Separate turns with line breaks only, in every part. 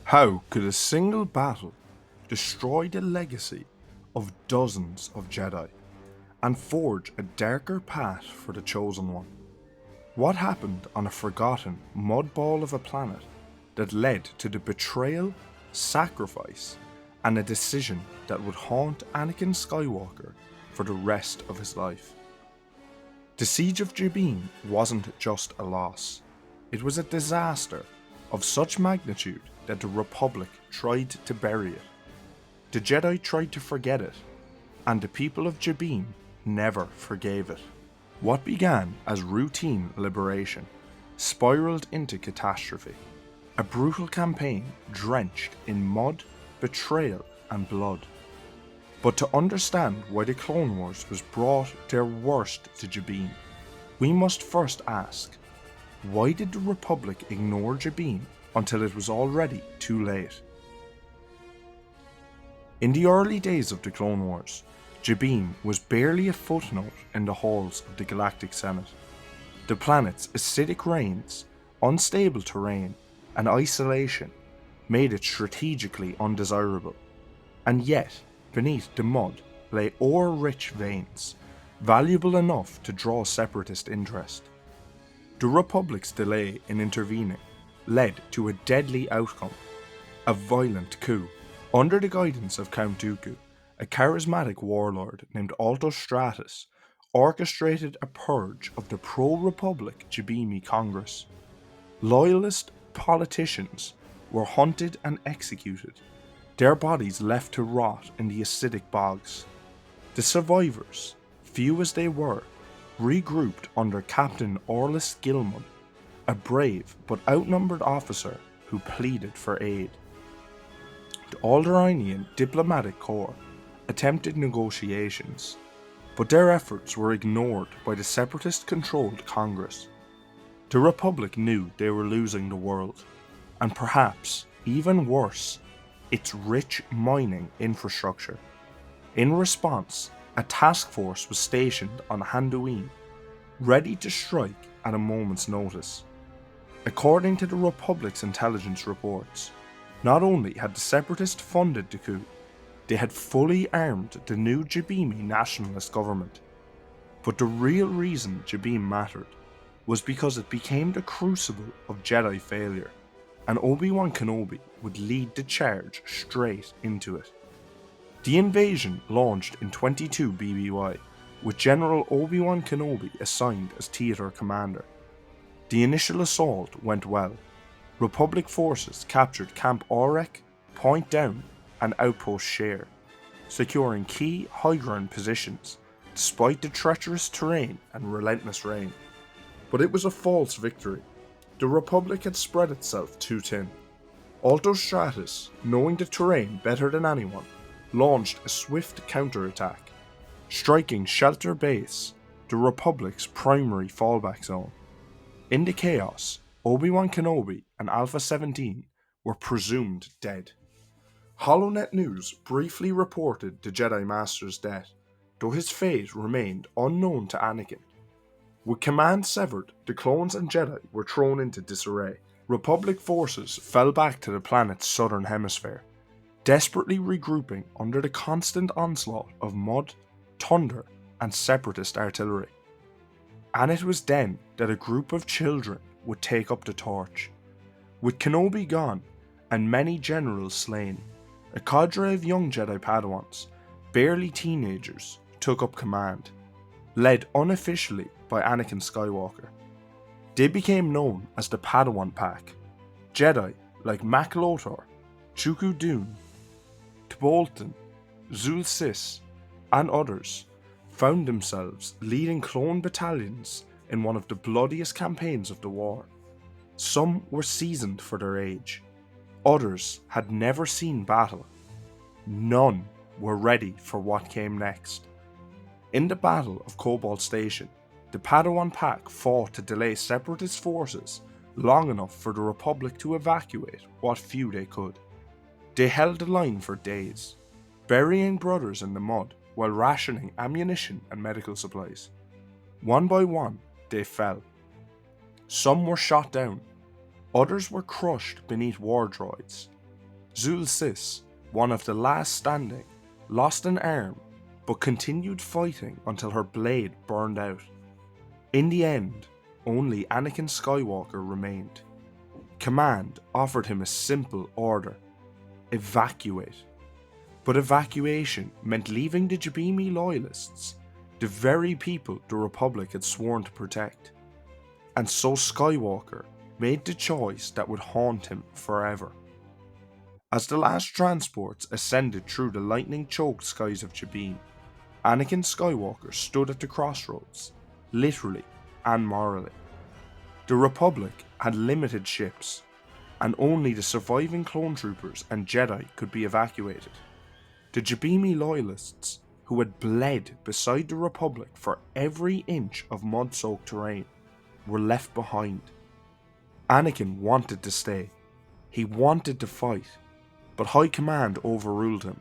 How could a single battle destroy the legacy of dozens of Jedi and forge a darker path for the Chosen One? What happened on a forgotten mud ball of a planet that led to the betrayal, sacrifice, and a decision that would haunt Anakin Skywalker for the rest of his life? The Siege of Jabiim wasn't just a loss, it was a disaster of such magnitude that the Republic tried to bury it. The Jedi tried to forget it, and the people of Jabiim never forgave it. What began as routine liberation spiraled into catastrophe, a brutal campaign drenched in mud, betrayal, and blood. But to understand why the Clone Wars was brought their worst to Jabiim, we must first ask, why did the Republic ignore Jabiim until it was already too late? In the early days of the Clone Wars, Jabiim was barely a footnote in the halls of the Galactic Senate. The planet's acidic rains, unstable terrain, and isolation made it strategically undesirable, and yet beneath the mud lay ore-rich veins, valuable enough to draw separatist interest. The Republic's delay in intervening led to a deadly outcome, a violent coup. Under the guidance of Count Dooku, a charismatic warlord named Altos Stratus orchestrated a purge of the pro-Republic Jabiimi Congress. Loyalist politicians were hunted and executed, their bodies left to rot in the acidic bogs. The survivors, few as they were, regrouped under Captain Orlis Gilman, a brave but outnumbered officer who pleaded for aid. The Alderaanian Diplomatic Corps attempted negotiations, but their efforts were ignored by the separatist-controlled Congress. The Republic knew they were losing the world, and perhaps, even worse, its rich mining infrastructure. In response, a task force was stationed on Handooin, ready to strike at a moment's notice. According to the Republic's intelligence reports, not only had the Separatists funded the coup, they had fully armed the new Jabiimi nationalist government. But the real reason Jabiim mattered was because it became the crucible of Jedi failure, and Obi-Wan Kenobi would lead the charge straight into it. The invasion launched in 22 BBY, with General Obi-Wan Kenobi assigned as theatre commander. The initial assault went well. Republic forces captured Camp Aurek, Point Down, and Outpost Share, securing key high ground positions despite the treacherous terrain and relentless rain. But it was a false victory. The Republic had spread itself too thin. Altos Stratus, knowing the terrain better than anyone, launched a swift counterattack, striking Shelter Base, the Republic's primary fallback zone. In the chaos, Obi-Wan Kenobi and Alpha 17 were presumed dead. HoloNet News briefly reported the Jedi Masters' death, though his fate remained unknown to Anakin. With command severed, the clones and Jedi were thrown into disarray. Republic forces fell back to the planet's southern hemisphere, desperately regrouping under the constant onslaught of mud, thunder, and separatist artillery. And it was then that a group of children would take up the torch. With Kenobi gone and many generals slain, a cadre of young Jedi Padawans, barely teenagers, took up command, led unofficially by Anakin Skywalker. They became known as the Padawan Pack. Jedi like Mac Lothar, Chuku Dune, Tbolton, Zul Sis, and others found themselves leading clone battalions in one of the bloodiest campaigns of the war. Some were seasoned for their age, others had never seen battle. None were ready for what came next. In the Battle of Cobalt Station, the Padawan Pack fought to delay separatist forces long enough for the Republic to evacuate what few they could. They held the line for days, burying brothers in the mud while rationing ammunition and medical supplies. One by one, they fell. Some were shot down, others were crushed beneath war droids, Zul Sis, one of the last standing, lost an arm but continued fighting until her blade burned out. In the end, only Anakin Skywalker remained. Command offered him a simple order: evacuate. But evacuation meant leaving the Jabiimi loyalists, the very people the Republic had sworn to protect. And so Skywalker made the choice that would haunt him forever. As the last transports ascended through the lightning-choked skies of Jabiim, Anakin Skywalker stood at the crossroads, literally and morally. The Republic had limited ships, and only the surviving clone troopers and Jedi could be evacuated. The Jabiimi loyalists, who had bled beside the Republic for every inch of mud-soaked terrain, were left behind. Anakin wanted to stay. He wanted to fight, but High Command overruled him.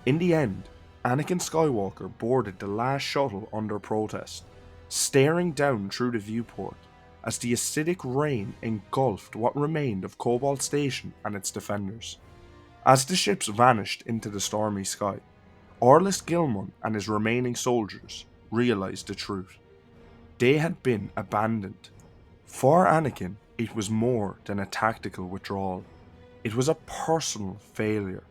In the end, Anakin Skywalker boarded the last shuttle under protest, staring down through the viewport as the acidic rain engulfed what remained of Cobalt Station and its defenders. As the ships vanished into the stormy sky, Orlis Gilman and his remaining soldiers realized the truth. They had been abandoned. For Anakin, it was more than a tactical withdrawal. It was a personal failure,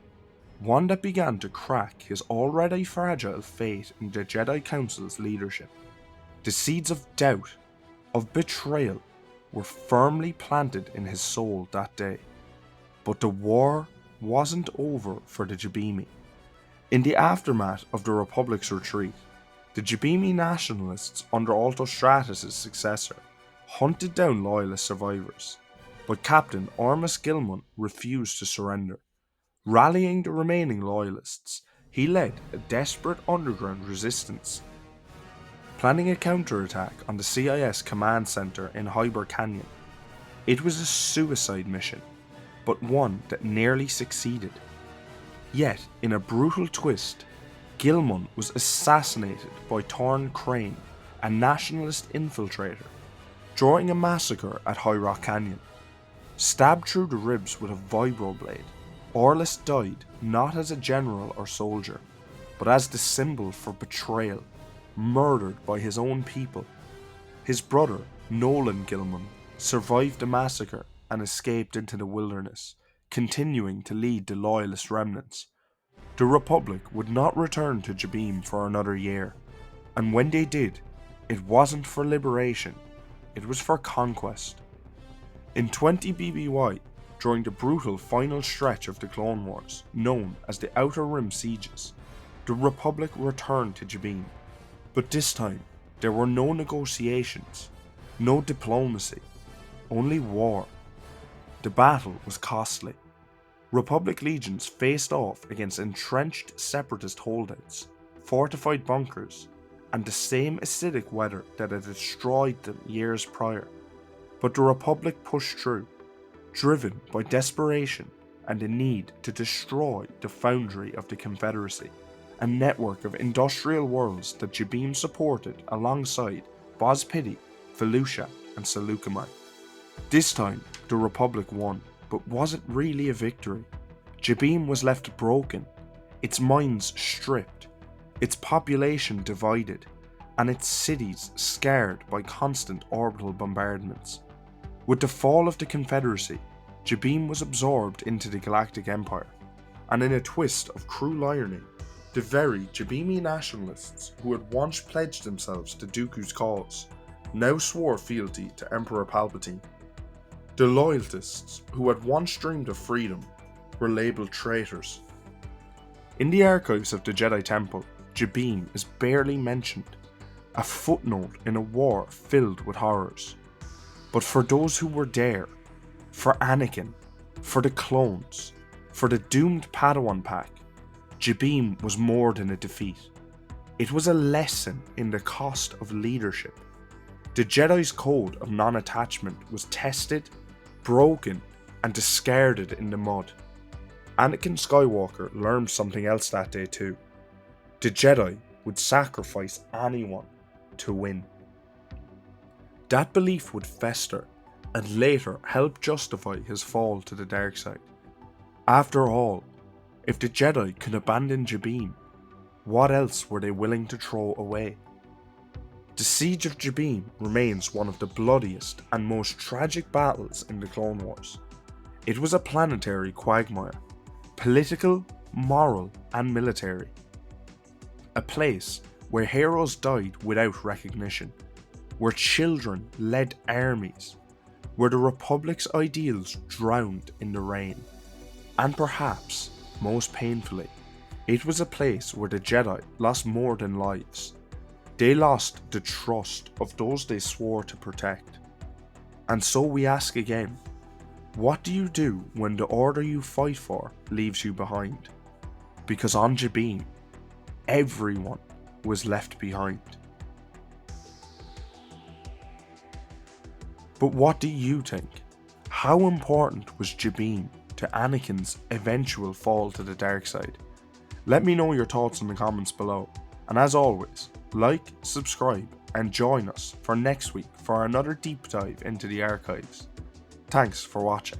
one that began to crack his already fragile faith in the Jedi Council's leadership. The seeds of doubt, of betrayal, were firmly planted in his soul that day. But the war wasn't over for the Jabiimi. In the aftermath of the Republic's retreat, the Jabiimi nationalists under Altostratus' successor hunted down loyalist survivors, but Captain Ormus Gilman refused to surrender. Rallying the remaining loyalists, he led a desperate underground resistance, planning a counterattack on the CIS command center in Hyber Canyon. It was a suicide mission, but one that nearly succeeded. Yet, in a brutal twist, Gilman was assassinated by Torn Crane, a nationalist infiltrator, during a massacre at High Rock Canyon. Stabbed through the ribs with a vibroblade, Orlis died not as a general or soldier, but as the symbol for betrayal, murdered by his own people. His brother, Nolan Gilman, survived the massacre and escaped into the wilderness, continuing to lead the loyalist remnants. The Republic would not return to Jabiim for another year, and when they did, it wasn't for liberation, it was for conquest. In 20 BBY, during the brutal final stretch of the Clone Wars, known as the Outer Rim Sieges, the Republic returned to Jabiim. But this time, there were no negotiations, no diplomacy, only war. The battle was costly. Republic legions faced off against entrenched separatist holdouts, fortified bunkers, and the same acidic weather that had destroyed them years prior. But the Republic pushed through, driven by desperation and the need to destroy the foundry of the Confederacy, a network of industrial worlds that Jabiim supported alongside Boz Pity, Felucia, and Seleucumai. This time, the Republic won, but was it really a victory? Jabiim was left broken, its mines stripped, its population divided, and its cities scarred by constant orbital bombardments. With the fall of the Confederacy, Jabiim was absorbed into the Galactic Empire, and in a twist of cruel irony, the very Jabiimi nationalists who had once pledged themselves to Dooku's cause now swore fealty to Emperor Palpatine. The loyalists who had once dreamed of freedom were labelled traitors. In the archives of the Jedi Temple, Jabiim is barely mentioned, a footnote in a war filled with horrors. But for those who were there, for Anakin, for the clones, for the doomed Padawan pack, Jabiim was more than a defeat. It was a lesson in the cost of leadership. The Jedi's code of non-attachment was tested, broken, and discarded in the mud. Anakin Skywalker learned something else that day too. The Jedi would sacrifice anyone to win. That belief would fester and later help justify his fall to the dark side. After all, if the Jedi could abandon Jabiim, what else were they willing to throw away? The Siege of Jabiim remains one of the bloodiest and most tragic battles in the Clone Wars. It was a planetary quagmire, political, moral, and military. A place where heroes died without recognition, where children led armies, where the Republic's ideals drowned in the rain, and perhaps, most painfully, it was a place where the Jedi lost more than lives. They lost the trust of those they swore to protect. And so we ask again, what do you do when the order you fight for leaves you behind? Because on Jabiim, everyone was left behind. But what do you think? How important was Jabiim to Anakin's eventual fall to the dark side? Let me know your thoughts in the comments below. And as always, like, subscribe, and join us for next week for another deep dive into the archives. Thanks for watching.